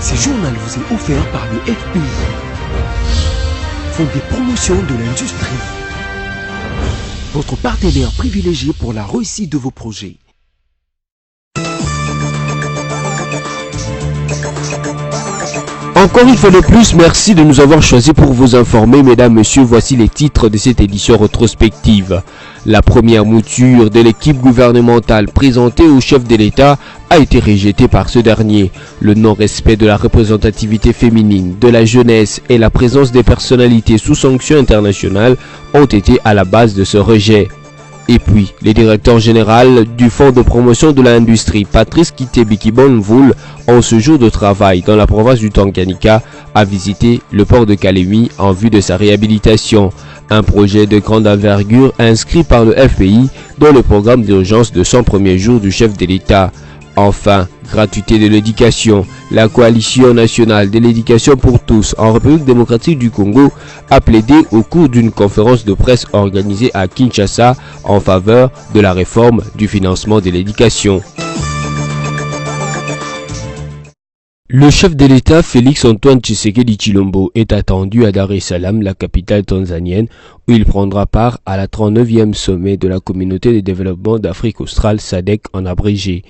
Ce journal vous est offert par le FPI, Fonds de promotion de l'industrie, votre partenaire privilégié pour la réussite de vos projets. Encore une fois de plus, merci de nous avoir choisis pour vous informer, mesdames, messieurs. Voici les titres de cette édition rétrospective. La première mouture de l'équipe gouvernementale présentée au chef de l'État a été rejetée par ce dernier. Le non-respect de la représentativité féminine, de la jeunesse et la présence des personnalités sous sanctions internationales ont été à la base de ce rejet. Et puis, le directeur général du Fonds de promotion de l'industrie, Patrice Kitebikibonvoul, en ce jour de travail dans la province du Tanganyika, a visité le port de Kalemi en vue de sa réhabilitation. Un projet de grande envergure inscrit par le FPI dans le programme d'urgence de 100 premiers jours du chef de l'État. Enfin, gratuité de l'éducation. La coalition nationale de l'éducation pour tous en République démocratique du Congo a plaidé au cours d'une conférence de presse organisée à Kinshasa en faveur de la réforme du financement de l'éducation. Le chef de l'État Félix Antoine Tshisekedi Tshilombo est attendu à Dar es Salaam, la capitale tanzanienne, où il prendra part à la 39e sommet de la communauté de développement d'Afrique australe SADC en abrégé.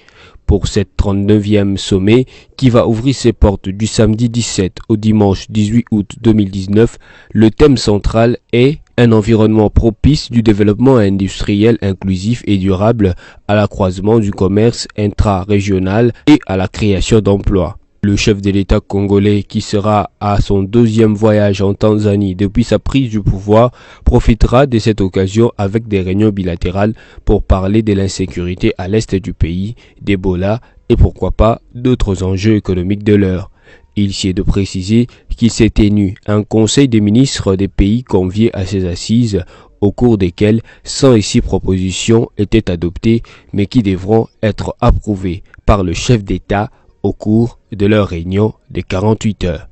Pour cette 39e sommet qui va ouvrir ses portes du samedi 17 au dimanche 18 août 2019, le thème central est un environnement propice du développement industriel inclusif et durable à l'accroissement du commerce intra-régional et à la création d'emplois. Le chef de l'État congolais, qui sera à son 2e voyage en Tanzanie depuis sa prise du pouvoir, profitera de cette occasion avec des réunions bilatérales pour parler de l'insécurité à l'est du pays, d'Ebola et pourquoi pas d'autres enjeux économiques de l'heure. Il s'y est de préciser qu'il s'est tenu un conseil des ministres des pays conviés à ces assises, au cours desquelles 106 propositions étaient adoptées mais qui devront être approuvées par le chef d'État au cours de leur réunion de 48 heures.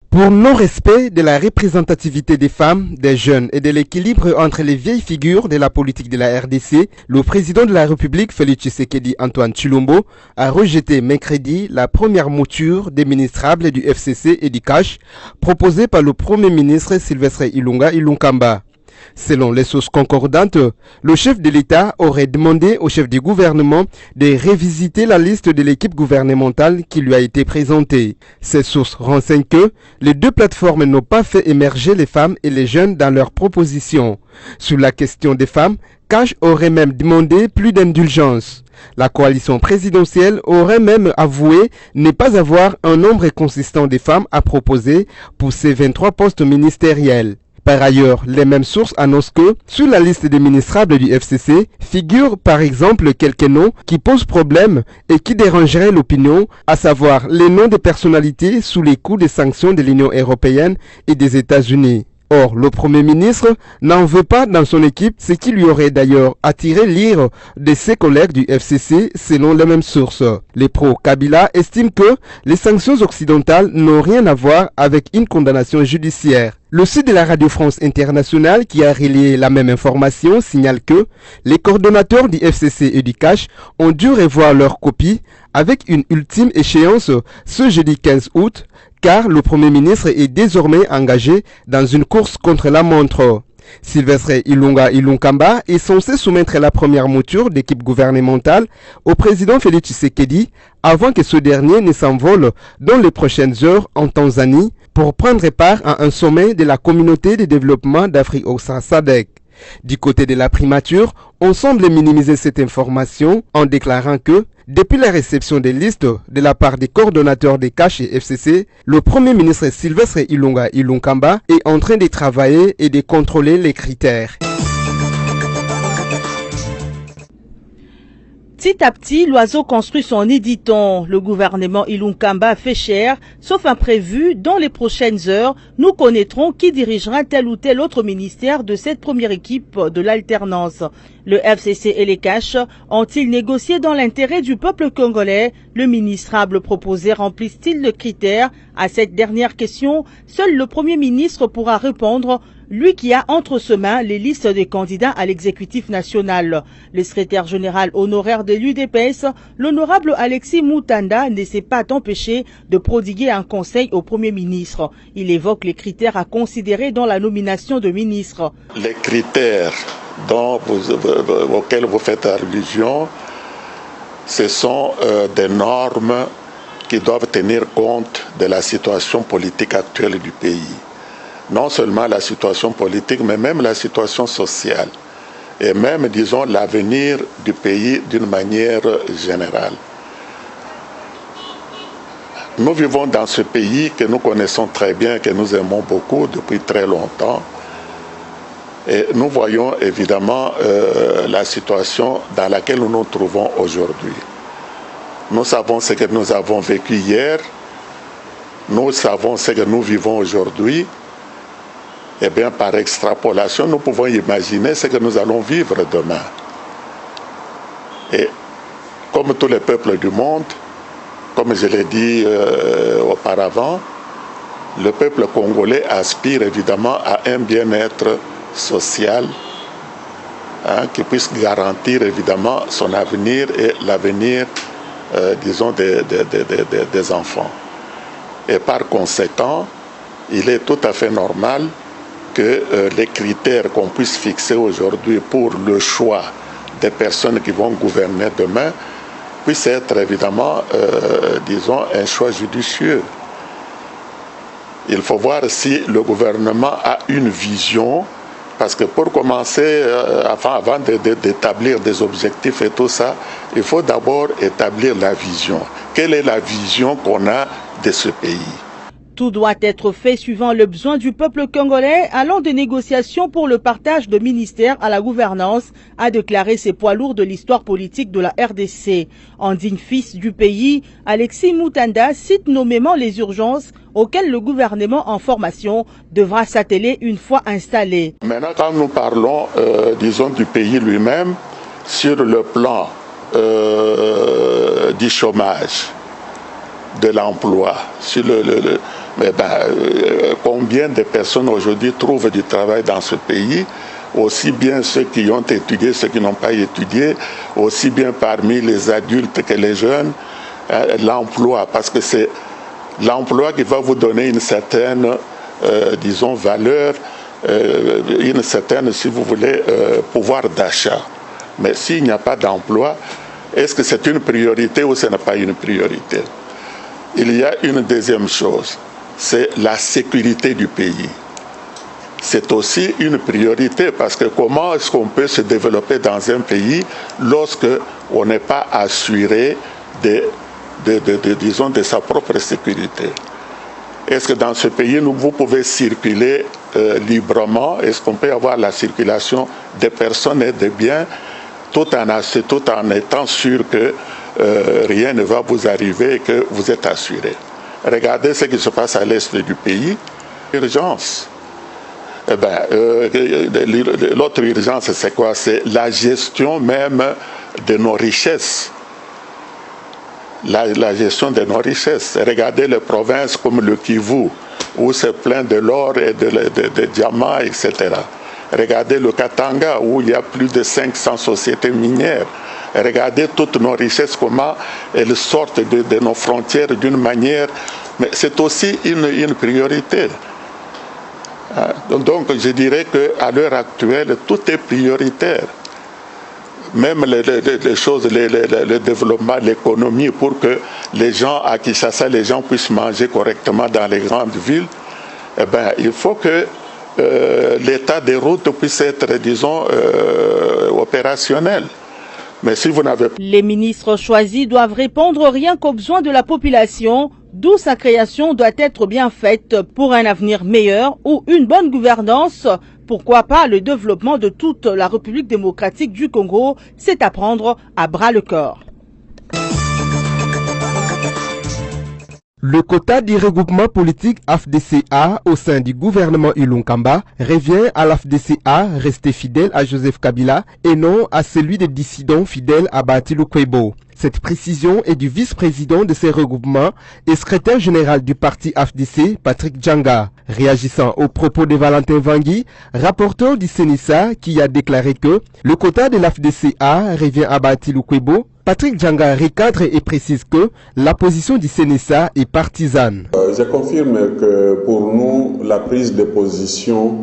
Pour non-respect de la représentativité des femmes, des jeunes et de l'équilibre entre les vieilles figures de la politique de la RDC, le président de la République, Félix Tshisekedi Antoine Tshilombo, a rejeté mercredi la première mouture des ministrables du FCC et du CACH proposée par le Premier ministre Sylvestre Ilunga Ilunkamba. Selon les sources concordantes, le chef de l'État aurait demandé au chef du gouvernement de révisiter la liste de l'équipe gouvernementale qui lui a été présentée. Ces sources renseignent que les deux plateformes n'ont pas fait émerger les femmes et les jeunes dans leurs propositions. Sur la question des femmes, CACH aurait même demandé plus d'indulgence. La coalition présidentielle aurait même avoué ne pas avoir un nombre consistant de femmes à proposer pour ces 23 postes ministériels. Par ailleurs, les mêmes sources annoncent que, sur la liste des ministrables du FCC, figurent par exemple quelques noms qui posent problème et qui dérangeraient l'opinion, à savoir les noms des personnalités sous les coups des sanctions de l'Union européenne et des États-Unis. Or, le Premier ministre n'en veut pas dans son équipe, ce qui lui aurait d'ailleurs attiré l'ire de ses collègues du FCC selon les mêmes sources. Les pro-Kabila estiment que les sanctions occidentales n'ont rien à voir avec une condamnation judiciaire. Le site de la Radio France Internationale, qui a relayé la même information, signale que les coordonnateurs du FCC et du CACH ont dû revoir leur copie avec une ultime échéance ce jeudi 15 août, car le Premier ministre est désormais engagé dans une course contre la montre. Sylvestre Ilunga Ilunkamba est censé soumettre la première mouture d'équipe gouvernementale au président Félix Tshisekedi avant que ce dernier ne s'envole dans les prochaines heures en Tanzanie pour prendre part à un sommet de la communauté de développement d'Afrique australe SADC. Du côté de la primature, on semble minimiser cette information en déclarant que, depuis la réception des listes de la part des coordonnateurs des CACH et FCC, le Premier ministre Sylvestre Ilunga Ilunkamba est en train de travailler et de contrôler les critères. Petit à petit, l'oiseau construit son nid-dit-on. Le gouvernement Ilunkamba fait cher, sauf imprévu. Dans les prochaines heures, nous connaîtrons qui dirigera tel ou tel autre ministère de cette première équipe de l'alternance. Le FCC et les CACH ont-ils négocié dans l'intérêt du peuple congolais? Le ministrable proposé remplissent-ils le critère? À cette dernière question, seul le Premier ministre pourra répondre. lui qui a entre ses mains les listes des candidats à l'exécutif national. Le secrétaire général honoraire de l'UDPS, l'honorable Alexis Moutanda, ne s'est pas empêché de prodiguer un conseil au Premier ministre. Il évoque les critères à considérer dans la nomination de ministres. Les critères auxquels vous faites allusion, ce sont des normes qui doivent tenir compte de la situation politique actuelle du pays. Non seulement la situation politique, mais même la situation sociale. Et même, disons, l'avenir du pays d'une manière générale. Nous vivons dans ce pays que nous connaissons très bien, que nous aimons beaucoup depuis très longtemps. Et nous voyons évidemment la situation dans laquelle nous nous trouvons aujourd'hui. Nous savons ce que nous avons vécu hier, nous savons ce que nous vivons aujourd'hui. Eh bien, par extrapolation, nous pouvons imaginer ce que nous allons vivre demain. Et comme tous les peuples du monde, comme je l'ai dit auparavant, le peuple congolais aspire évidemment à un bien-être social qui puisse garantir évidemment son avenir et l'avenir, disons, des enfants. Et par conséquent, il est tout à fait normal que les critères qu'on puisse fixer aujourd'hui pour le choix des personnes qui vont gouverner demain puissent être évidemment, disons, un choix judicieux. Il faut voir si le gouvernement a une vision, parce que pour commencer, avant d'établir des objectifs et tout ça, il faut d'abord établir la vision. Quelle est la vision qu'on a de ce pays ? Tout doit être fait suivant le besoin du peuple congolais, allant des négociations pour le partage de ministères à la gouvernance, a déclaré ces poids lourds de l'histoire politique de la RDC. En digne fils du pays, Alexis Moutanda cite nommément les urgences auxquelles le gouvernement en formation devra s'atteler une fois installé. Maintenant, quand nous parlons, disons, du pays lui-même, sur le plan du chômage, de l'emploi, sur combien de personnes aujourd'hui trouvent du travail dans ce pays, aussi bien ceux qui ont étudié, ceux qui n'ont pas étudié, aussi bien parmi les adultes que les jeunes, l'emploi, parce que c'est l'emploi qui va vous donner une certaine, disons, valeur, une certaine, si vous voulez, pouvoir d'achat. Mais s'il n'y a pas d'emploi, est-ce que c'est une priorité ou ce n'est pas une priorité ? Il y a une deuxième chose, c'est la sécurité du pays. C'est aussi une priorité parce que comment est-ce qu'on peut se développer dans un pays lorsque on n'est pas assuré disons, de sa propre sécurité? Est-ce que dans ce pays, vous pouvez circuler librement? Est-ce qu'on peut avoir la circulation des personnes et des biens tout en étant sûr que rien ne va vous arriver et que vous êtes assuré? Regardez ce qui se passe à l'est du pays. Urgence. Eh bien, l'autre urgence, c'est quoi? C'est la gestion même de nos richesses. La gestion de nos richesses. Regardez les provinces comme le Kivu, où c'est plein de l'or et de diamants, etc. Regardez le Katanga, où il y a plus de 500 sociétés minières. Regardez toutes nos richesses, comment elles sortent de nos frontières d'une manière. Mais c'est aussi une priorité. Donc je dirais qu'à l'heure actuelle, tout est prioritaire. Même les choses, le développement, l'économie, pour que les gens à Kinshasa, les gens puissent manger correctement dans les grandes villes, eh bien, il faut que l'état des routes puisse être, disons, opérationnel. Mais si vous n'avez... Les ministres choisis doivent répondre rien qu'aux besoins de la population, d'où sa création doit être bien faite pour un avenir meilleur ou une bonne gouvernance. Pourquoi pas le développement de toute la République démocratique du Congo, c'est à prendre à bras le corps. Le quota du regroupement politique AFDCA au sein du gouvernement Ilunkamba revient à l'AFDCA resté fidèle à Joseph Kabila et non à celui des dissidents fidèles à Bahati Lukwebo. Cette précision est du vice-président de ces regroupements et secrétaire général du parti AFDC, Patrick Djanga. Réagissant aux propos de Valentin Vangui, rapporteur du Sénissa, qui a déclaré que le quota de l'AFDCA revient à Bahati Lukwebo, Patrick Djanga recadre et précise que la position du Sénissa est partisane. Je confirme que pour nous, la prise de position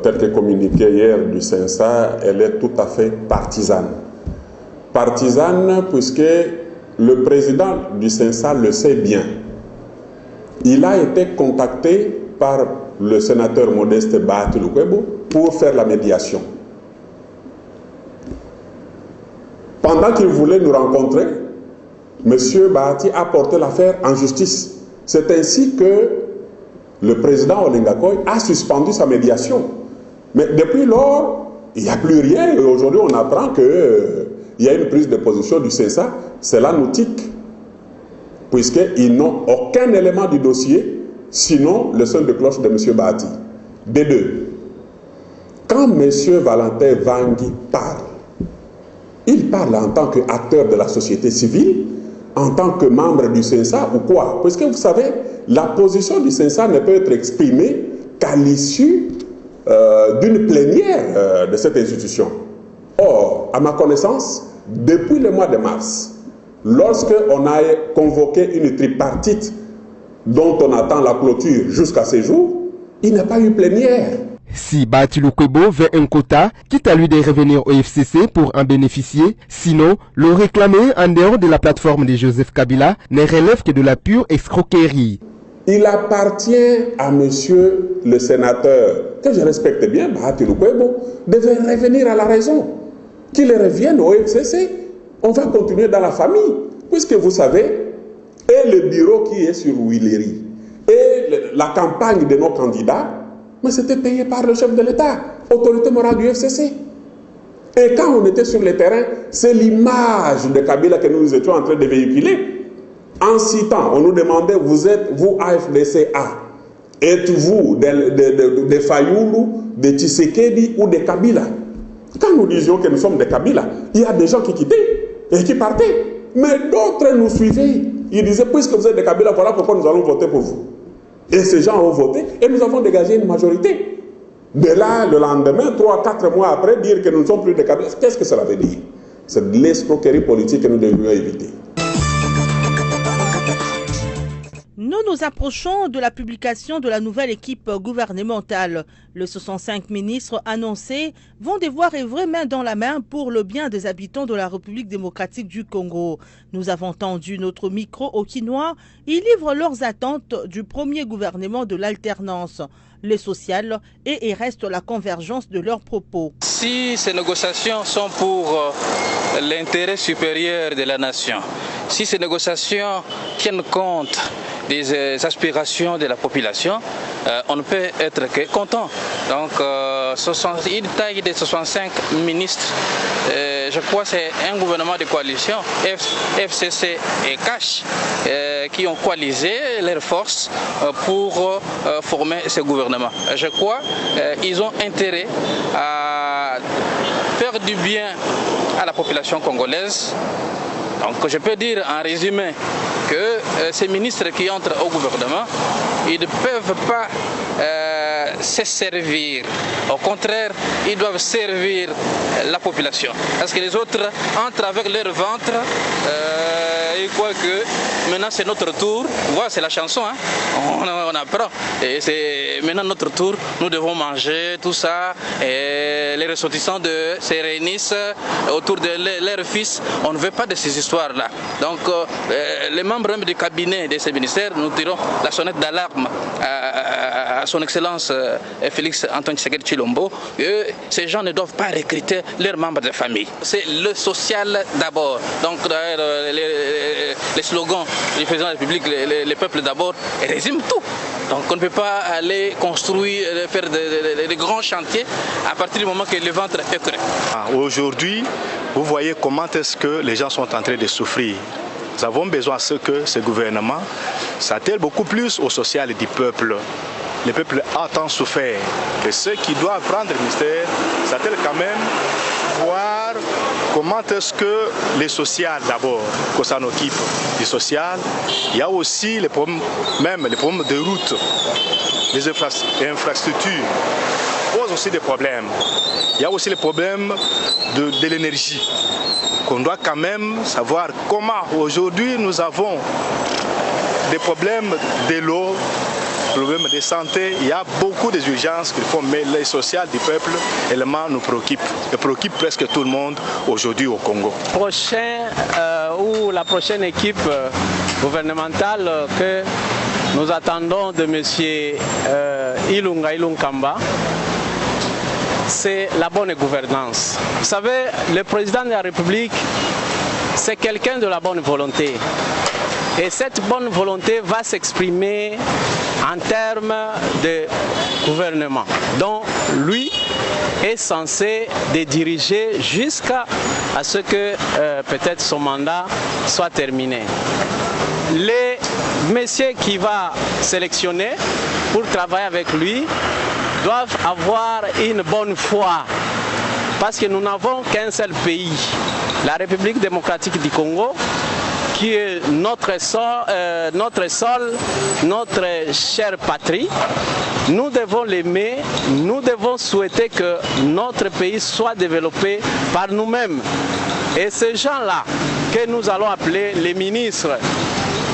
telle que communiquée hier du Sénissa, elle est tout à fait partisane. Partisane puisque le président du Sénissa le sait bien. Il a été contacté par le sénateur Modeste Bahati Lukwebo pour faire la médiation. Pendant qu'il voulait nous rencontrer, M. Bahati a porté l'affaire en justice. C'est ainsi que le président Olengakoy a suspendu sa médiation. Mais depuis lors, il n'y a plus rien. Et aujourd'hui, on apprend qu'il y a une prise de position du CESA. Cela nous tique. Puisqu'ils n'ont aucun élément du dossier, sinon le son de cloche de M. Bahati. Des deux. Quand M. Valentin Vangui parle, il parle en tant qu'acteur de la société civile, en tant que membre du CENSA ou quoi? Parce que vous savez, la position du CENSA ne peut être exprimée qu'à l'issue d'une plénière de cette institution. Or, à ma connaissance, depuis le mois de mars, lorsqu'on a convoqué une tripartite dont on attend la clôture jusqu'à ce jour, il n'y a pas eu plénière. Si Bahati Lukwebo veut un quota, quitte à lui de revenir au FCC pour en bénéficier, sinon, le réclamer en dehors de la plateforme de Joseph Kabila ne relève que de la pure escroquerie. Il appartient à monsieur le sénateur, que je respecte bien, Bahati Lukwebo, de revenir à la raison. Qu'il revienne au FCC. On va continuer dans la famille, puisque vous savez, et le bureau qui est sur Willery, et la campagne de nos candidats, mais c'était payé par le chef de l'État, autorité morale du FCC. Et quand on était sur le terrain, c'est l'image de Kabila que nous étions en train de véhiculer. En citant, on nous demandait, vous êtes, vous AFDCA, êtes-vous de Fayoulou, de Tshisekedi ou de Kabila? Quand nous disions que nous sommes de Kabila, il y a des gens qui quittaient et qui partaient. Mais d'autres nous suivaient. Ils disaient, puisque vous êtes de Kabila, voilà pourquoi nous allons voter pour vous. Et ces gens ont voté et nous avons dégagé une majorité. De là, le lendemain, 3-4 mois après, dire que nous ne sommes plus de Kabila, qu'est-ce que cela veut dire? C'est de l'escroquerie politique que nous devrions éviter. Nous nous approchons de la publication de la nouvelle équipe gouvernementale. Les 65 ministres annoncés vont devoir œuvrer main dans la main pour le bien des habitants de la République démocratique du Congo. Nous avons tendu notre micro aux Quinois. Ils livrent leurs attentes du premier gouvernement de l'alternance, les sociales, et il reste la convergence de leurs propos. Si ces négociations sont pour l'intérêt supérieur de la nation, si ces négociations tiennent compte des aspirations de la population, on ne peut être que content. Donc, une taille de 65 ministres, je crois que c'est un gouvernement de coalition, FCC et CACH, qui ont coalisé leurs forces pour former ce gouvernement. Je crois qu'ils ont intérêt à faire du bien à la population congolaise. Donc je peux dire en résumé que ces ministres qui entrent au gouvernement, ils ne peuvent pas se servir. Au contraire, ils doivent servir la population. Parce que les autres entrent avec leur ventre et croient que maintenant c'est notre tour. Voilà, c'est la chanson, hein? On apprend. Et c'est maintenant notre tour, nous devons manger, tout ça. Et les ressortissants se réunissent autour de leurs fils. On ne veut pas de ces histoires-là. Donc les membres du cabinet de ces ministères, nous tirons la sonnette d'alarme à son excellence Félix Antoine Tshisekedi Tshilombo, que ces gens ne doivent pas recruter leurs membres de famille. C'est le social d'abord. Donc les slogans du président de la République, le peuple d'abord, résument tout. Donc on ne peut pas aller construire, faire des grands chantiers à partir du moment que le ventre est creux. Aujourd'hui, vous voyez comment est-ce que les gens sont en train de souffrir. Nous avons besoin de ce que ce gouvernement s'attelle beaucoup plus au social du peuple. Le peuple a tant souffert que ceux qui doivent prendre le ministère s'attellent quand même voir comment est-ce que les sociales d'abord, qu'on s'en occupe du social. Il y a aussi les problèmes, même les problèmes de route, les infrastructures posent aussi des problèmes. Il y a aussi les problèmes de l'énergie, qu'on doit quand même savoir comment aujourd'hui nous avons des problèmes de l'eau, problèmes de santé. Il y a beaucoup d'urgences qu'il faut, mais les sociales du peuple, élément nous préoccupe. Et préoccupe presque tout le monde aujourd'hui au Congo. La prochaine équipe gouvernementale que nous attendons de M. Ilunga Ilunkamba, c'est la bonne gouvernance. Vous savez, le président de la République, c'est quelqu'un de la bonne volonté. Et cette bonne volonté va s'exprimer en termes de gouvernement. Donc, lui est censé de diriger jusqu'à ce que peut-être son mandat soit terminé. Les messieurs qui va sélectionner pour travailler avec lui doivent avoir une bonne foi, parce que nous n'avons qu'un seul pays, la République démocratique du Congo, qui est notre sol, notre chère patrie. Nous devons l'aimer, nous devons souhaiter que notre pays soit développé par nous-mêmes. Et ces gens-là, que nous allons appeler les ministres,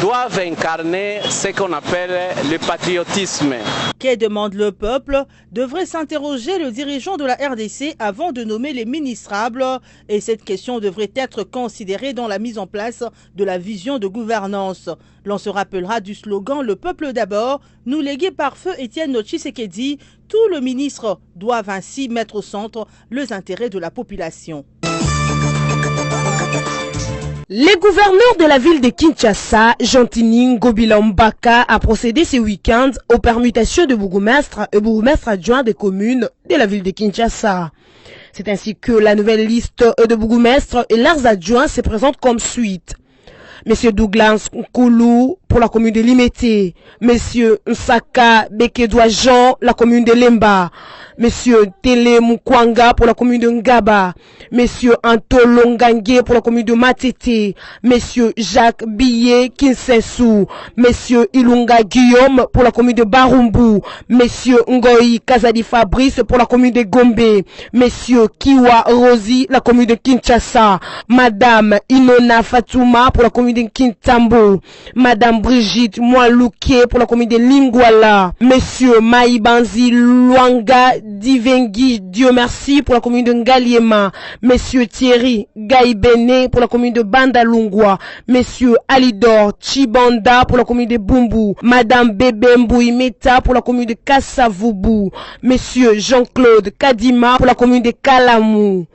doivent incarner ce qu'on appelle le patriotisme. Que demande le peuple? Devrait s'interroger le dirigeant de la RDC avant de nommer les ministrables, et cette question devrait être considérée dans la mise en place de la vision de gouvernance. L'on se rappellera du slogan « Le peuple d'abord », nous légué par feu Étienne Tshisekedi. Tous les ministres doivent ainsi mettre au centre les intérêts de la population. Le gouverneur de la ville de Kinshasa, Jean-Tini Ngobila Mbaka, a procédé ce week-end aux permutations de bourgmestre et bourgmestre adjoint des communes de la ville de Kinshasa. C'est ainsi que la nouvelle liste de bourgmestres et leurs adjoints se présente comme suite. Monsieur Douglas Nkoulou pour la commune de Limete, Monsieur Nsaka Bekedwa Jean, la commune de Lemba, Monsieur Tele Mukwanga pour la commune de Ngaba, Monsieur Antolo Ngangue pour la commune de Matete, Monsieur Jacques Billet Kinsensou, Monsieur Ilunga Guillaume pour la commune de Barumbu, Monsieur Ngoyi Kazadi Fabrice pour la commune de Gombe, Monsieur Kiwa Rosi, la commune de Kinshasa, Madame Inona Fatouma pour la commune de Kintambo, Madame Brigitte Moualouké pour la commune de Lingwala, Monsieur Maïbanzi Luanga Divengi Dieu merci pour la commune de Ngaliema, Monsieur Thierry Gaïbene pour la commune de Bandalungwa, Monsieur Alidor Chibanda pour la commune de Bumbu, Madame Bebe Mbouimeta pour la commune de Kassavubu, Monsieur Jean-Claude Kadima pour la commune de Kalamou,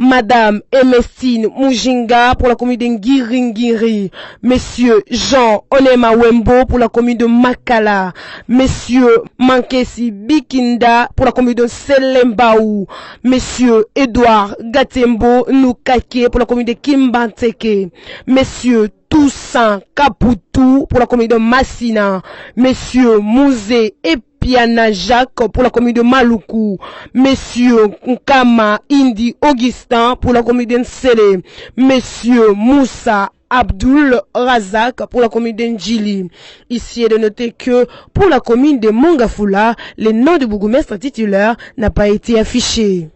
Madame Emestine Mujinga pour la commune de Ngiringiri, Monsieur Jean Onema Wembo pour la commune de Makala, Monsieur Mankesi Bikinda pour la commune de Selembaou, Monsieur Edouard Gatembo Nukake pour la commune de Kimbanteke, Monsieur Toussaint Kaputu pour la commune de Massina, Monsieur Mouzé Piana Jacques pour la commune de Maluku, Monsieur Nkama Indi Augustin pour la commune de Nsele, Monsieur Moussa Abdul Razak pour la commune d'Ndjili. Ici est de noter que pour la commune de Mongafula, le nom de bourgmestre titulaire n'a pas été affiché.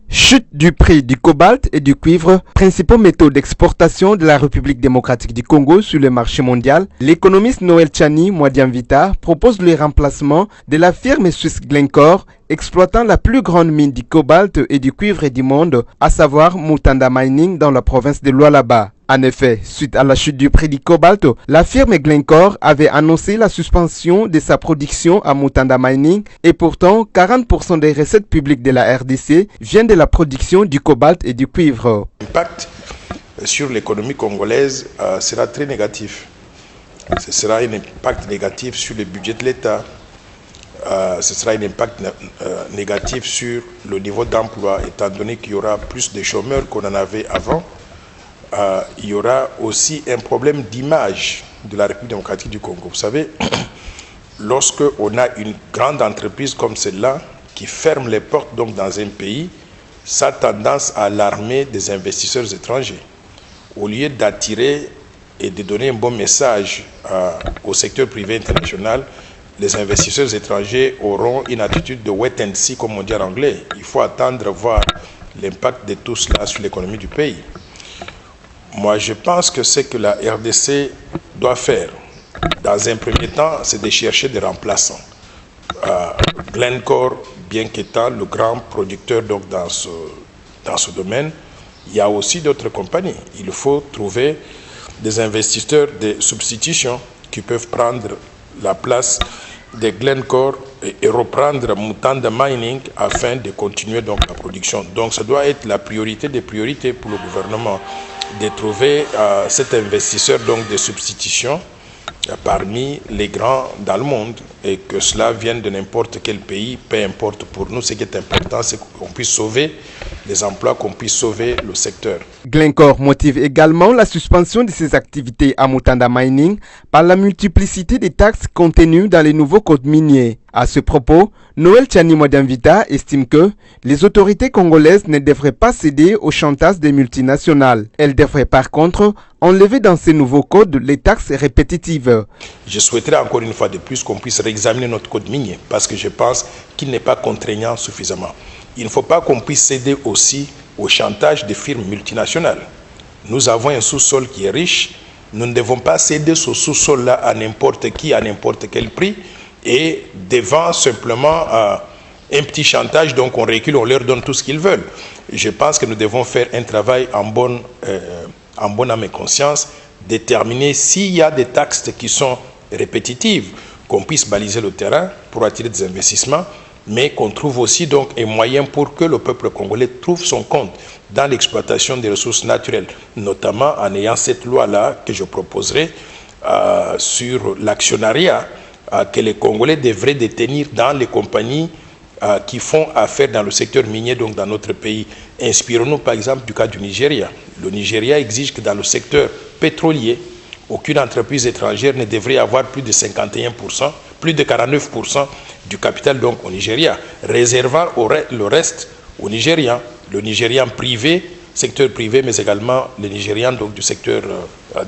Chute du prix du cobalt et du cuivre, principaux métaux d'exportation de la République démocratique du Congo sur le marché mondial, l'économiste Noël Tchani Mwadiamvita propose le remplacement de la firme suisse Glencore, exploitant la plus grande mine du cobalt et du cuivre du monde, à savoir Mutanda Mining dans la province de Lualaba. En effet, suite à la chute du prix du cobalt, la firme Glencore avait annoncé la suspension de sa production à Mutanda Mining et pourtant 40% des recettes publiques de la RDC viennent de la production du cobalt et du cuivre. L'impact sur l'économie congolaise sera très négatif. Ce sera un impact négatif sur le budget de l'État. Ce sera un impact négatif sur le niveau d'emploi, étant donné qu'il y aura plus de chômeurs qu'on en avait avant. il y aura aussi un problème d'image de la République démocratique du Congo. Vous savez, lorsque on a une grande entreprise comme celle-là qui ferme les portes donc dans un pays, ça a tendance à alarmer des investisseurs étrangers. Au lieu d'attirer et de donner un bon message au secteur privé international, les investisseurs étrangers auront une attitude de wait and see, comme on dit en anglais. Il faut attendre voir l'impact de tout cela sur l'économie du pays. Moi, je pense que ce que la RDC doit faire, dans un premier temps, c'est de chercher des remplaçants. Glencore, bien qu'étant le grand producteur donc, dans ce domaine, il y a aussi d'autres compagnies. Il faut trouver des investisseurs de substitution qui peuvent prendre la place de Glencore et reprendre Mutanda Mining afin de continuer donc la production. Donc ça doit être la priorité des priorités pour le gouvernement de trouver cet investisseur donc de substitution parmi les grands dans le monde et que cela vienne de n'importe quel pays, peu importe pour nous. Ce qui est important, c'est qu'on puisse sauver les emplois, qu'on puisse sauver le secteur. Glencore motive également la suspension de ses activités à Mutanda Mining par la multiplicité des taxes contenues dans les nouveaux codes miniers. À ce propos, Noël Tchani Modinvita estime que les autorités congolaises ne devraient pas céder au chantage des multinationales. Elles devraient par contre enlever dans ces nouveaux codes les taxes répétitives. Je souhaiterais encore une fois de plus qu'on puisse réexaminer notre code minier parce que je pense qu'il n'est pas contraignant suffisamment. Il ne faut pas qu'on puisse céder aussi au chantage des firmes multinationales. Nous avons un sous-sol qui est riche. Nous ne devons pas céder ce sous-sol-là à n'importe qui, à n'importe quel prix. Et devant simplement un petit chantage, donc on recule, on leur donne tout ce qu'ils veulent. Je pense que nous devons faire un travail en bonne âme et conscience, déterminer s'il y a des taxes qui sont répétitives, qu'on puisse baliser le terrain pour attirer des investissements, mais qu'on trouve aussi donc un moyen pour que le peuple congolais trouve son compte dans l'exploitation des ressources naturelles, notamment en ayant cette loi-là que je proposerai sur l'actionnariat que les Congolais devraient détenir dans les compagnies qui font affaire dans le secteur minier, donc dans notre pays. Inspirons-nous par exemple du cas du Nigeria. Le Nigeria exige que dans le secteur pétrolier, aucune entreprise étrangère ne devrait avoir plus de 51%, plus de 49% du capital donc au Nigeria, réservant le reste aux Nigérians, le Nigérian privé, secteur privé, mais également les Nigérians donc du secteur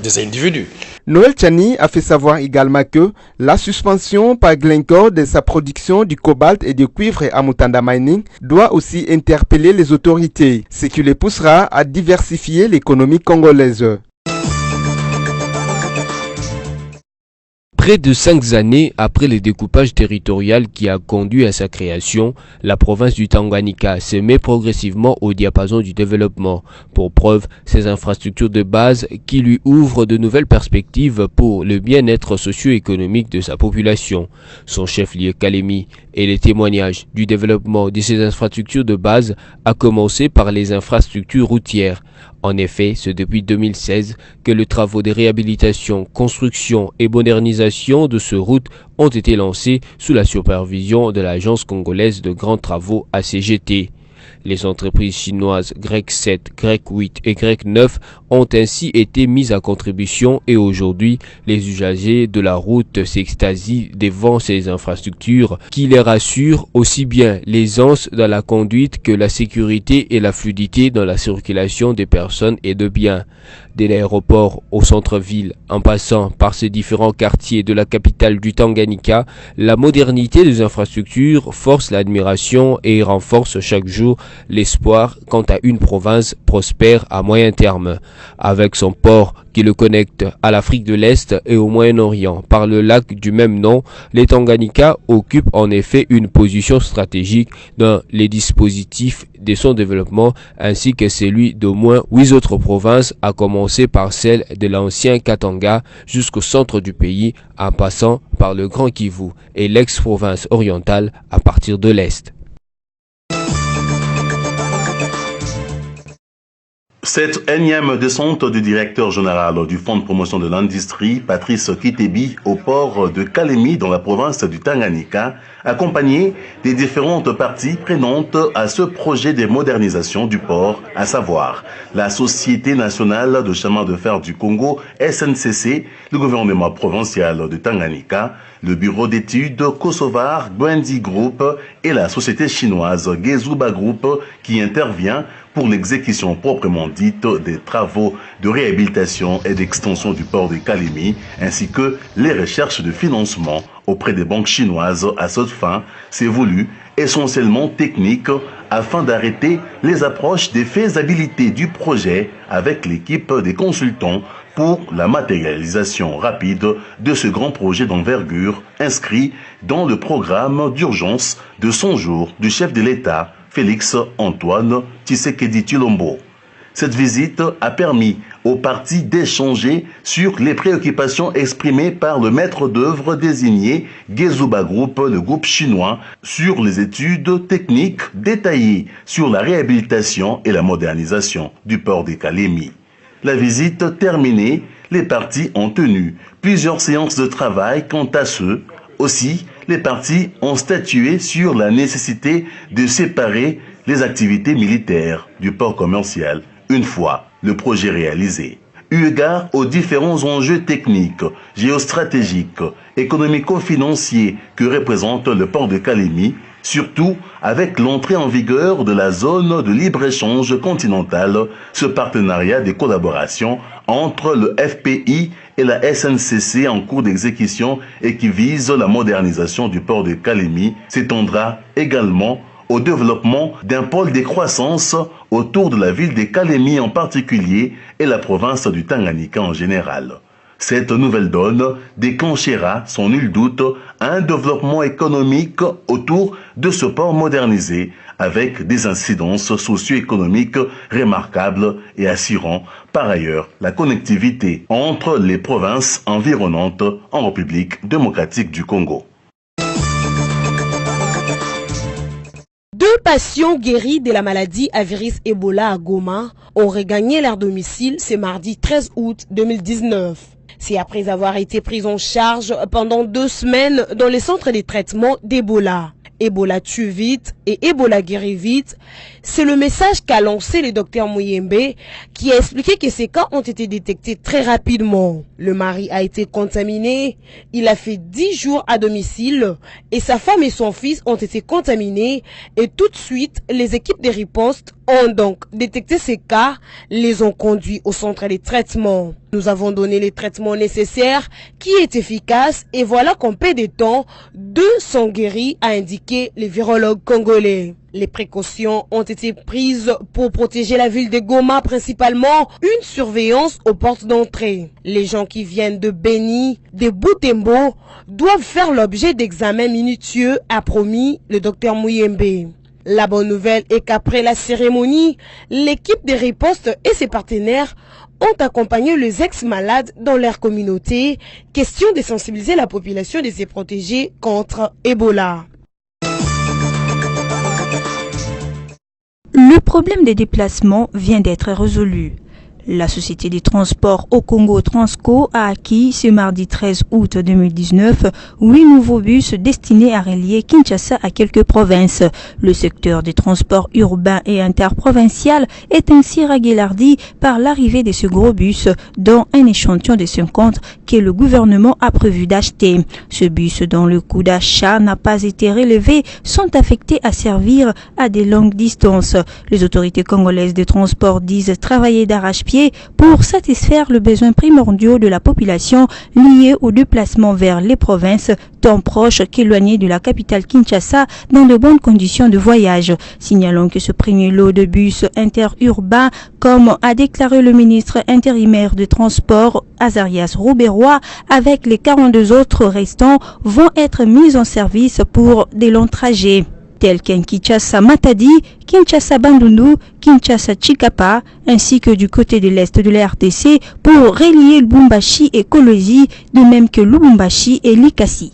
des individus. Noël Tchani a fait savoir également que la suspension par Glencore de sa production du cobalt et du cuivre à Mutanda Mining doit aussi interpeller les autorités, ce qui les poussera à diversifier l'économie congolaise. Près de 5 années après le découpage territorial qui a conduit à sa création, la province du Tanganyika se met progressivement au diapason du développement. Pour preuve, ses infrastructures de base qui lui ouvrent de nouvelles perspectives pour le bien-être socio-économique de sa population. Son chef-lieu Kalemi et les témoignages du développement de ces infrastructures de base, à commencer par les infrastructures routières. En effet, c'est depuis 2016 que les travaux de réhabilitation, construction et modernisation de ces routes ont été lancés sous la supervision de l'Agence congolaise de grands travaux ACGT. Les entreprises chinoises Grec 7, Grec 8 et Grec 9 ont ainsi été mises à contribution et aujourd'hui, les usagers de la route s'extasient devant ces infrastructures qui les rassurent aussi bien l'aisance dans la conduite que la sécurité et la fluidité dans la circulation des personnes et de biens. De l'aéroport au centre-ville, en passant par ces différents quartiers de la capitale du Tanganyika, la modernité des infrastructures force l'admiration et renforce chaque jour l'espoir quant à une province prospère à moyen terme. Avec son port qui le connecte à l'Afrique de l'Est et au Moyen-Orient par le lac du même nom, les Tanganyika occupent en effet une position stratégique dans les dispositifs de son développement ainsi que celui d'au moins 8 autres provinces, à commencer par celle de l'ancien Katanga jusqu'au centre du pays en passant par le Grand Kivu et l'ex-province orientale à partir de l'Est. Cette énième descente du directeur général du Fonds de promotion de l'industrie, Patrice Kitebi, au port de Kalemi dans la province du Tanganyika, accompagné des différentes parties prenantes à ce projet de modernisation du port, à savoir la Société nationale de chemin de fer du Congo, SNCC, le gouvernement provincial de Tanganyika, le bureau d'études Kosovar Gwendi Group et la société chinoise Gezuba Group qui intervient pour l'exécution proprement dite des travaux de réhabilitation et d'extension du port de Kalemi, ainsi que les recherches de financement auprès des banques chinoises à cette fin, c'est voulu essentiellement technique afin d'arrêter les approches des faisabilités du projet avec l'équipe des consultants pour la matérialisation rapide de ce grand projet d'envergure inscrit dans le programme d'urgence de 100 jours du chef de l'État, Félix Antoine Tshisekedi Tshilombo. Cette visite a permis aux parties d'échanger sur les préoccupations exprimées par le maître d'œuvre désigné Gezuba Group, le groupe chinois, sur les études techniques détaillées sur la réhabilitation et la modernisation du port de Kalemi. La visite terminée, les parties ont tenu plusieurs séances de travail quant à ce. Aussi, les parties ont statué sur la nécessité de séparer les activités militaires du port commercial une fois le projet réalisé. Eu égard aux différents enjeux techniques, géostratégiques, économico-financiers que représente le port de Kalemi, surtout avec l'entrée en vigueur de la zone de libre-échange continentale, ce partenariat de collaboration entre le FPI et la SNCC en cours d'exécution et qui vise la modernisation du port de Kalemi s'étendra également au développement d'un pôle de croissance autour de la ville de Kalemi en particulier et la province du Tanganyika en général. Cette nouvelle donne déclenchera, sans nul doute, un développement économique autour de ce port modernisé avec des incidences socio-économiques remarquables et assurant par ailleurs la connectivité entre les provinces environnantes en République démocratique du Congo. 2 patients guéris de la maladie à virus Ebola à Goma ont regagné leur domicile ce mardi 13 août 2019. C'est après avoir été pris en charge pendant 2 semaines dans les centres de traitement d'Ebola. Ebola tue vite et Ebola guérit vite. C'est le message qu'a lancé le docteur Muyembe qui a expliqué que ces cas ont été détectés très rapidement. Le mari a été contaminé, il a fait 10 jours à domicile et sa femme et son fils ont été contaminés et tout de suite les équipes de riposte ont donc détecté ces cas, les ont conduits au centre de traitement. Nous avons donné les traitements nécessaires qui est efficace et voilà qu'en peu de temps, 2 sont guéris, a indiqué les virologues congolais. Les précautions ont été prises pour protéger la ville de Goma, principalement une surveillance aux portes d'entrée. Les gens qui viennent de Beni, de Butembo, doivent faire l'objet d'examens minutieux, a promis le docteur Muyembe. La bonne nouvelle est qu'après la cérémonie, l'équipe de riposte et ses partenaires ont accompagné les ex-malades dans leur communauté, question de sensibiliser la population de se protéger contre Ebola. Le problème des déplacements vient d'être résolu. La société des transports au Congo Transco a acquis ce mardi 13 août 2019 8 nouveaux bus destinés à relier Kinshasa à quelques provinces. Le secteur des transports urbains et interprovincial est ainsi régularisé par l'arrivée de ce gros bus, dont un échantillon de 50 que le gouvernement a prévu d'acheter. Ce bus, dont le coût d'achat n'a pas été relevé, sont affectés à servir à des longues distances. Les autorités congolaises de transport disent travailler d'arrache-pied pour satisfaire le besoin primordial de la population lié au déplacement vers les provinces tant proches qu'éloignées de la capitale Kinshasa dans de bonnes conditions de voyage. Signalons que ce premier lot de bus interurbains, comme a déclaré le ministre intérimaire de transport Azarias Rouberois, avec les 42 autres restants, vont être mis en service pour des longs trajets, tels qu'un Kinshasa-Matadi, Kinshasa-Bandundu, Kinshasa-Chikapa, ainsi que du côté de l'est de la RDC pour relier Lubumbashi et Kolwezi, de même que Lubumbashi et Likasi.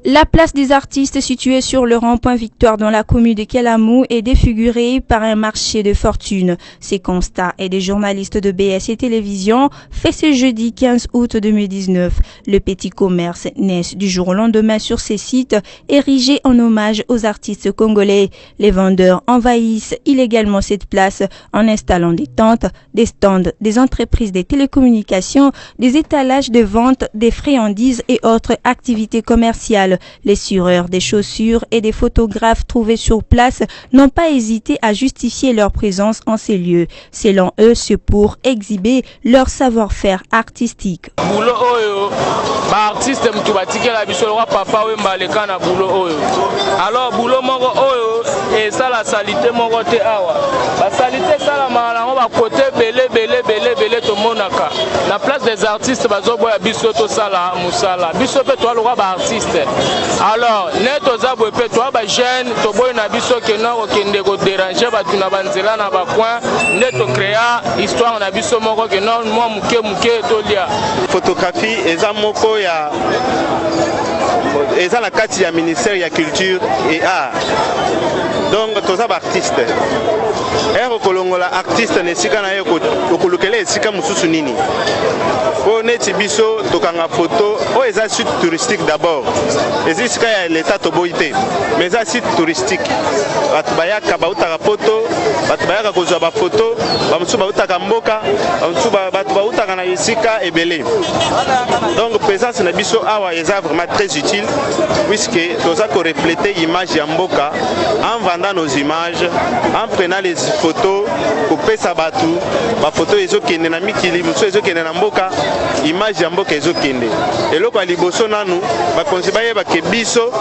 La place des artistes située sur le rond-point Victoire dans la commune de Kelamou est défigurée par un marché de fortune. Ces constats et des journalistes de BSC Télévision fait ce jeudi 15 août 2019. Le petit commerce naît du jour au lendemain sur ces sites érigés en hommage aux artistes congolais. Les vendeurs envahissent illégalement cette place en installant des tentes, des stands, des entreprises des télécommunications, des étalages de vente, des friandises et autres activités commerciales. Les sureurs des chaussures et des photographes trouvés sur place n'ont pas hésité à justifier leur présence en ces lieux. Selon eux, c'est pour exhiber leur savoir-faire artistique. Alors boulot mongo oyo et ça la salité mongo te awa la salité ça la mala on va côté belé to monaka la place des artistes bazo boya biso to sala musala biso pe to lo ba artiste alors neto za bo pe to ba jeune to boy na biso ke no kende ko déranger ba tuna banzela na ba coin neto créa histoire na biso mongo ke non moi muke to lia photographie eza moko ya eza la kati ya ministère ya culture et art donc toza ba artiste kolongola artiste nesika na ye okolukele esika mususu nini po neti biso tokanga photo o eza site touristique d'abord eza esika ya l'état toboyi te mais eza site touristique bato bayaka bautaka photo bato bayaka kozwa baphoto bamosusu bautaka mboka bato bautaka na esika ebele donc présence na biso awa eza vraiment très utile puisque toza korefléter image ya mboka en vendant nos images en prenant les photos kopesa batu bafoto ezokende na mikili mosusu ezokende na mboka image ya mboka ezokende eloko ya liboso nanu bakonzi bayebake biso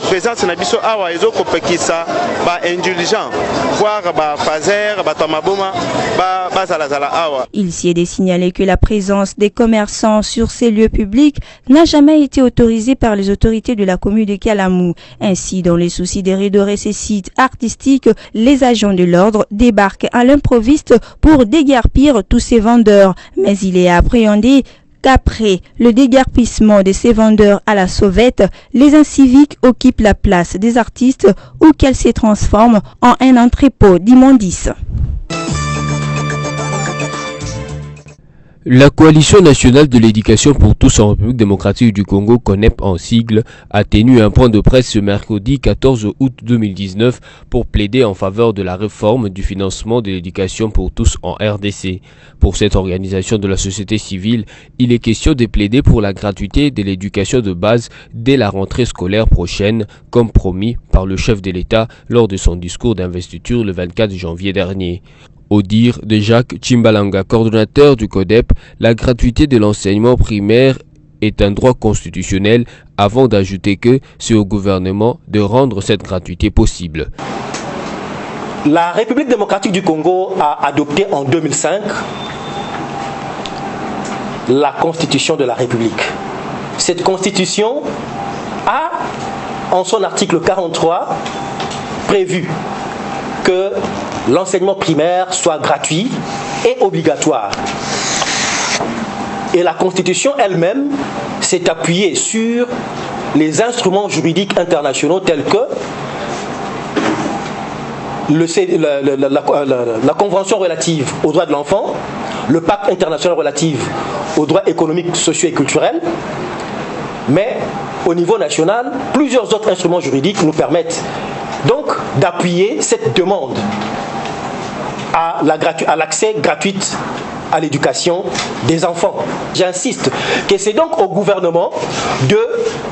présence na biso awa ezokopekisa baindulgent voire bafazer bato ya maboma bazalazala awa. Il s'y est de signaler que la présence des commerçants sur ces lieux publics n'a jamais été autorisée par les autorités de la commune de Kelamou. Ainsi, dans les soucis de redorer ces sites artistiques, les agents de l'ordre débarquent à l'improviste pour déguerpir tous ces vendeurs. Mais il est appréhendé qu'après le déguerpissement de ces vendeurs à la sauvette, les inciviques occupent la place des artistes ou qu'elle se transforme en un entrepôt d'immondices. La Coalition nationale de l'éducation pour tous en République démocratique du Congo, CONEP en sigle, a tenu un point de presse ce mercredi 14 août 2019 pour plaider en faveur de la réforme du financement de l'éducation pour tous en RDC. Pour cette organisation de la société civile, il est question de plaider pour la gratuité de l'éducation de base dès la rentrée scolaire prochaine, comme promis par le chef de l'État lors de son discours d'investiture le 24 janvier dernier. Au dire de Jacques Chimbalanga, coordonnateur du CODEP, la gratuité de l'enseignement primaire est un droit constitutionnel, avant d'ajouter que c'est au gouvernement de rendre cette gratuité possible. La République démocratique du Congo a adopté en 2005 la Constitution de la République. Cette Constitution a, en son article 43, prévu que l'enseignement primaire soit gratuit et obligatoire. Et la Constitution elle-même s'est appuyée sur les instruments juridiques internationaux tels que la Convention relative aux droits de l'enfant, le Pacte international relatif aux droits économiques, sociaux et culturels. Mais au niveau national, plusieurs autres instruments juridiques nous permettent donc d'appuyer cette demande à l'accès gratuit à l'éducation des enfants. J'insiste que c'est donc au gouvernement de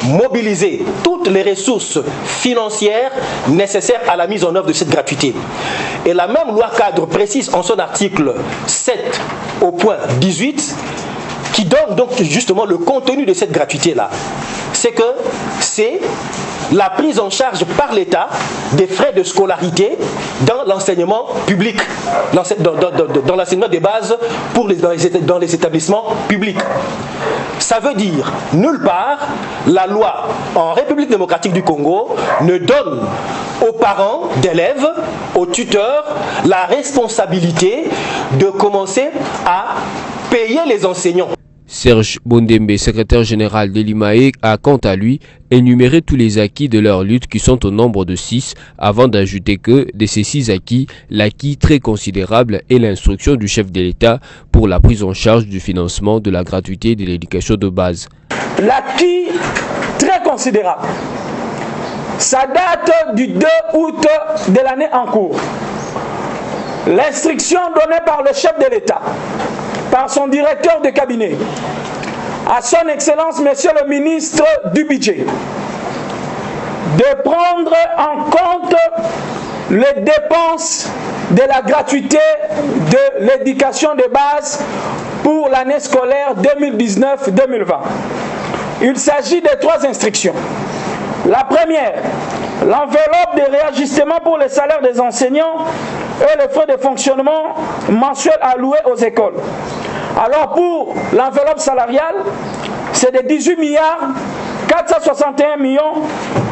mobiliser toutes les ressources financières nécessaires à la mise en œuvre de cette gratuité. Et la même loi cadre précise en son article 7 au point 18 qui donne donc justement le contenu de cette gratuité-là. C'est que c'est la prise en charge par l'État des frais de scolarité dans l'enseignement public, dans l'enseignement des bases dans les établissements publics. Ça veut dire, nulle part, la loi en République démocratique du Congo ne donne aux parents d'élèves, aux tuteurs, la responsabilité de commencer à payer les enseignants. Serge Bondembe, secrétaire général de l'IMAE, a quant à lui énuméré tous les acquis de leur lutte qui sont au nombre de 6, avant d'ajouter que, de ces 6 acquis, l'acquis très considérable est l'instruction du chef de l'État pour la prise en charge du financement de la gratuité de l'éducation de base. L'acquis très considérable, ça date du 2 août de l'année en cours. L'instruction donnée par le chef de l'État, par son directeur de cabinet, à son Excellence, Monsieur le ministre du Budget, de prendre en compte les dépenses de la gratuité de l'éducation de base pour l'année scolaire 2019-2020. Il s'agit de 3 instructions. La première, l'enveloppe de réajustement pour les salaires des enseignants et les frais de fonctionnement mensuels alloués aux écoles. Alors pour l'enveloppe salariale, c'est de 18 milliards 461 millions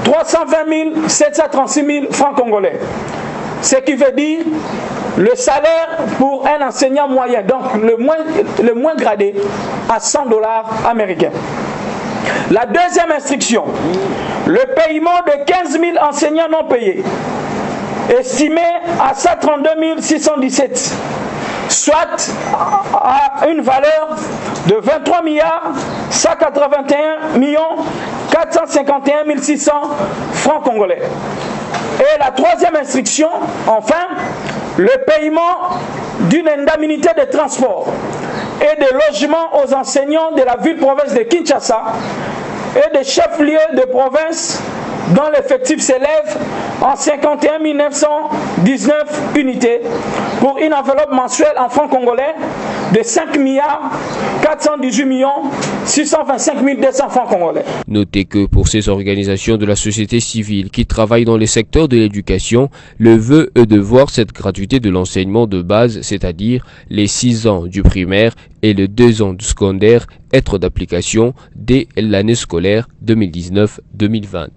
320 736 000 francs congolais. Ce qui veut dire le salaire pour un enseignant moyen, donc le moins gradé, à 100 $ américains. La deuxième instruction, le paiement de 15 000 enseignants non payés, estimé à 132 617, soit à une valeur de 23 milliards 181 millions 451 600 francs congolais. Et la troisième instruction, enfin, le paiement d'une indemnité de transport et de logement aux enseignants de la ville-province de Kinshasa et des chefs-lieux de province dont l'effectif s'élève en 51 919 unités pour une enveloppe mensuelle en francs congolais de 5 milliards 418 millions 625 200 francs congolais. Notez que pour ces organisations de la société civile qui travaillent dans les secteurs de l'éducation, le vœu est de voir cette gratuité de l'enseignement de base, c'est-à-dire les 6 ans du primaire et les 2 ans du secondaire, être d'application dès l'année scolaire 2019-2020.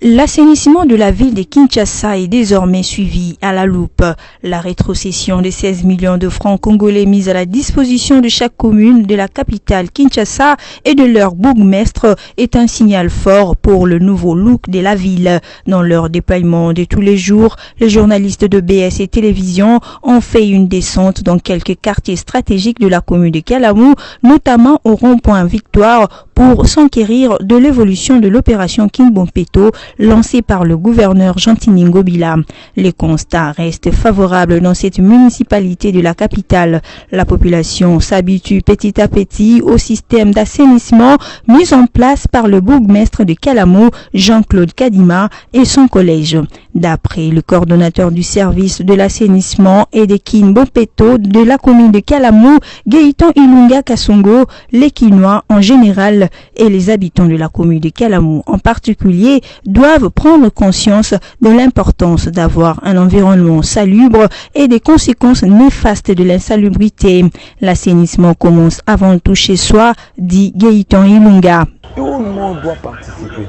L'assainissement de la ville de Kinshasa est désormais suivi à la loupe. La rétrocession de 16 millions de francs congolais mis à la disposition de chaque commune de la capitale Kinshasa et de leur bourgmestre est un signal fort pour le nouveau look de la ville. Dans leur déploiement de tous les jours, les journalistes de BS et Télévision ont fait une descente dans quelques quartiers stratégiques de la commune de Kalamou, notamment au rond-point Victoire, pour s'enquérir de l'évolution de l'opération Kimbompeto lancée par le gouverneur Jean-Tini Ngobila. Les constats restent favorables dans cette municipalité de la capitale. La population s'habitue petit à petit au système d'assainissement mis en place par le bourgmestre de Kalamou, Jean-Claude Kadima, et son collège. D'après le coordonnateur du service de l'assainissement et des Kimbompeto de la commune de Kalamou, Gaëtan Ilunga Kasongo, les Kinois en général et les habitants de la commune de Kalamou en particulier doivent prendre conscience de l'importance d'avoir un environnement salubre et des conséquences néfastes de l'insalubrité. L'assainissement commence avant tout chez soi, dit Gaëtan Ilunga. Tout le monde doit participer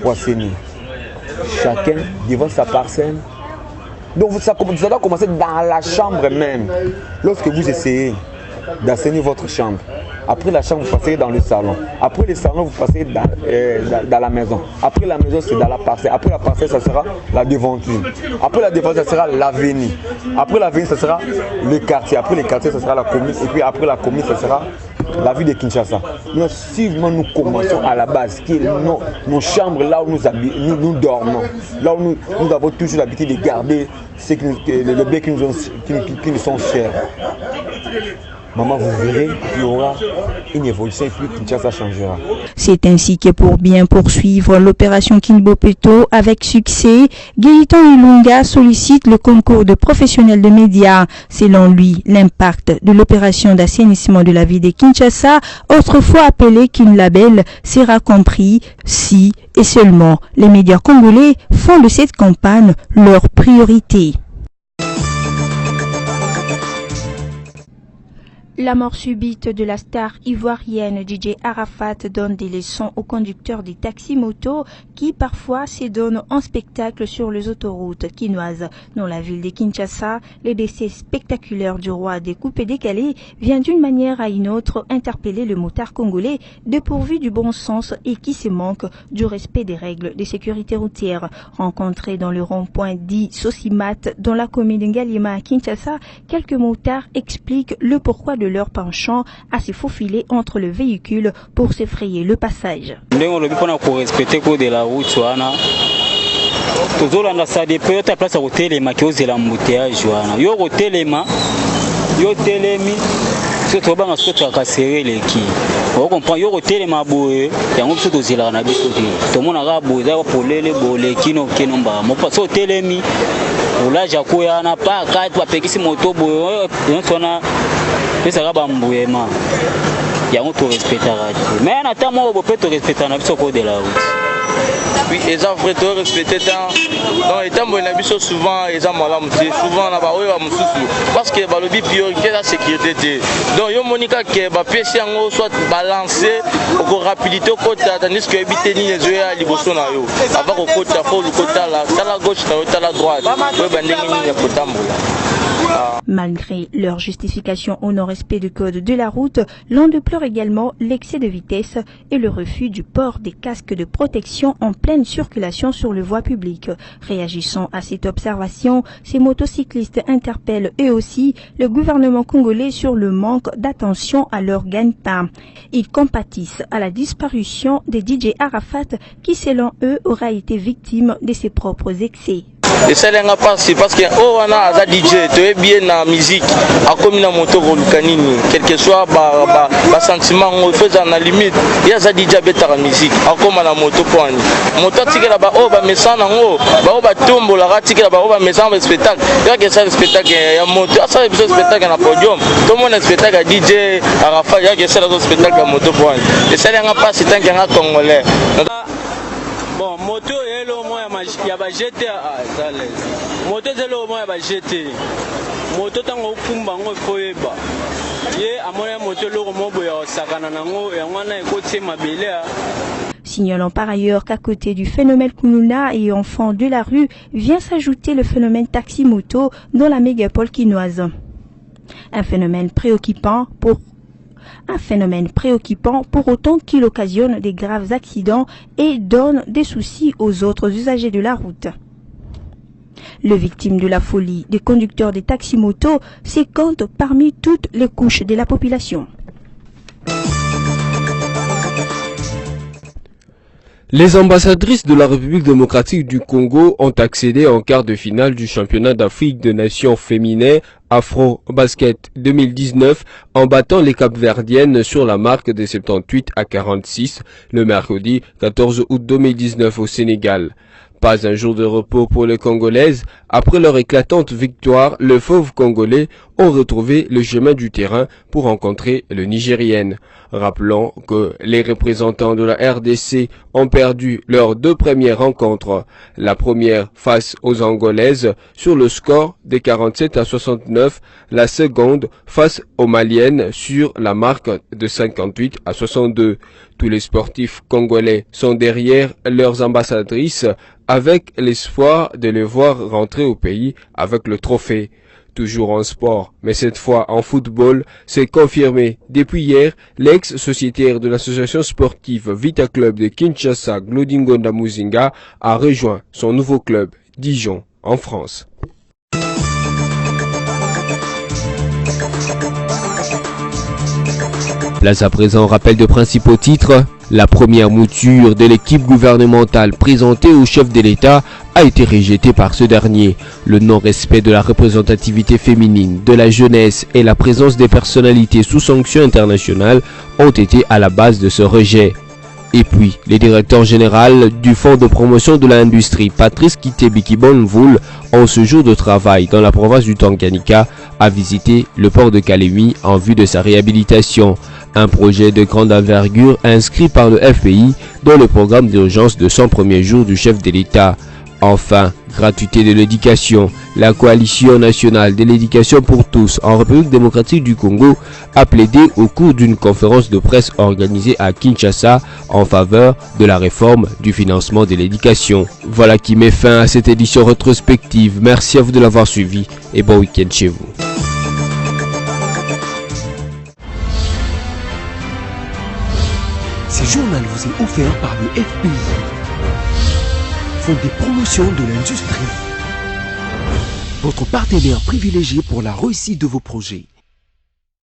pour assainir. Chacun devant sa parcelle. Donc ça doit commencer dans la chambre même. Lorsque vous essayez d'assainir votre chambre, après la chambre, vous passez dans le salon. Après le salon, vous passez dans la maison. Après la maison, c'est dans la parcelle. Après la parcelle, ça sera la devanture. Après la devanture, ça sera l'avenue. Après l'avenue, ça sera le quartier. Après le quartier, ça sera la commune. Et puis après la commune, ça sera la ville de Kinshasa. Donc, si nous commençons à la base, qui est nos chambres, là où nous dormons, là où nous avons toujours l'habitude de garder les biens qui nous sont chers. Maman, vous verrez qu'il y aura une évolution et puis Kinshasa changera. C'est ainsi que pour bien poursuivre l'opération Kimbompeto avec succès, Gaëtan Ilunga sollicite le concours de professionnels de médias. Selon lui, l'impact de l'opération d'assainissement de la ville de Kinshasa, autrefois appelée Kinlabel, sera compris si et seulement les médias congolais font de cette campagne leur priorité. La mort subite de la star ivoirienne DJ Arafat donne des leçons aux conducteurs des taxis-motos qui parfois s'édonnent en spectacle sur les autoroutes quinoises. Dans la ville de Kinshasa, le décès spectaculaire du roi des coupés décalés vient d'une manière à une autre interpeller le motard congolais dépourvu du bon sens et qui se manque du respect des règles de sécurité routière. Rencontrés dans le rond-point dit Sosimat dans la commune d'Ngalima à Kinshasa, quelques motards expliquent le pourquoi de leur penchant à se faufiler entre le véhicule pour s'effrayer le passage. Surtout banga soto akasere leki on comprend yo kotelema boye yango biso tozela na biso te tomona ka boza ko polele boleki no kenomba mo paso telemi ulaja ko yana pa ka to apekisi moto boye yonsona pesa ka bambuyema yango to respectera mais na tamo bo peto respecter na biso ko de la route. Oui, ils ont vraiment respecté tant. Donc, étant bon, souvent, ils ont mal souvent, parce que le but priorité la sécurité. Donc, yo monika que ba PC en soit balancé au rapidité au côté tandis que habiter ni les yeux à liboso na yo. Avant au côté faut le côté là, ça la gauche ça la droite. Malgré leur justification au non-respect du code de la route, l'on déplore également l'excès de vitesse et le refus du port des casques de protection en pleine circulation sur les voies publiques. Réagissant à cette observation, ces motocyclistes interpellent eux aussi le gouvernement congolais sur le manque d'attention à leur gagne-pain. Ils compatissent à la disparition des DJ Arafat qui, selon eux, aura été victime de ses propres excès. Et ça n'est pas si parce que on a un DJ, tu es bien dans la musique, à comme une moto volcanine, quel que soit le sentiment, on fait dans la limite. Il y a un DJ avec la musique, à comme la moto poigne. Moto tique là-bas, oh bah mais ça non, bah bah tombe la ratique là-bas, oh bah mais ça un spectacle. Il y a que ça le spectacle, il y a moto, ça le spectacle à podium. Tout le monde est spectacle à DJ, à Rafa, il y a que ça le spectacle à moto poigne. Et ça n'est pas si tant qu'il y a un Congolais. Bon, moto est là au moins il y a pas jeté à ça les. Moto est là au moins il y a pas jeté. Moto tango kumba ngo foyeba. Ye amona moto lo mo boya sakana nango et ngwana ekote mabele. Signalant par ailleurs qu'à côté du phénomène Kununa et enfants de la rue vient s'ajouter le phénomène taxi-moto dans la mégapole quinoise. Un phénomène préoccupant pour autant qu'il occasionne des graves accidents et donne des soucis aux autres usagers de la route. Les victimes de la folie des conducteurs des taxis-motos se comptent parmi toutes les couches de la population. Les ambassadrices de la République démocratique du Congo ont accédé en quart de finale du championnat d'Afrique des nations féminines Afro Basket 2019 en battant les Cap-Verdiennes sur la marque de 78-46 le mercredi 14 août 2019 au Sénégal. Pas un jour de repos pour les Congolaises. Après leur éclatante victoire, les fauves congolais ont retrouvé le chemin du terrain pour rencontrer le Nigérienne. Rappelons que les représentants de la RDC ont perdu leurs deux premières rencontres. La première face aux Angolaises sur le score de 47-69, la seconde face aux Maliennes sur la marque de 58-62. Tous les sportifs congolais sont derrière leurs ambassadrices avec l'espoir de les voir rentrer au pays avec le trophée. Toujours en sport, mais cette fois en football, c'est confirmé. Depuis hier, l'ex-sociétaire de l'association sportive Vita Club de Kinshasa, Glodingonda Muzinga, a rejoint son nouveau club, Dijon, en France. Place à présent, rappel de principaux titres. La première mouture de l'équipe gouvernementale présentée au chef de l'État a été rejetée par ce dernier. Le non-respect de la représentativité féminine, de la jeunesse et la présence des personnalités sous sanction internationale ont été à la base de ce rejet. Et puis, le directeur général du Fonds de promotion de l'industrie, Patrice Kitebikibonvoul, en ce jour de travail dans la province du Tanganyika, a visité le port de Kalemi en vue de sa réhabilitation. Un projet de grande envergure inscrit par le FPI dans le programme d'urgence de 100 premiers jours du chef de l'État. Enfin, gratuité de l'éducation. La coalition nationale de l'éducation pour tous en République démocratique du Congo a plaidé au cours d'une conférence de presse organisée à Kinshasa en faveur de la réforme du financement de l'éducation. Voilà qui met fin à cette édition rétrospective. Merci à vous de l'avoir suivi et bon week-end chez vous. Ce journal vous est offert par le FPI, Fonds des promotions de l'industrie, votre partenaire privilégié pour la réussite de vos projets.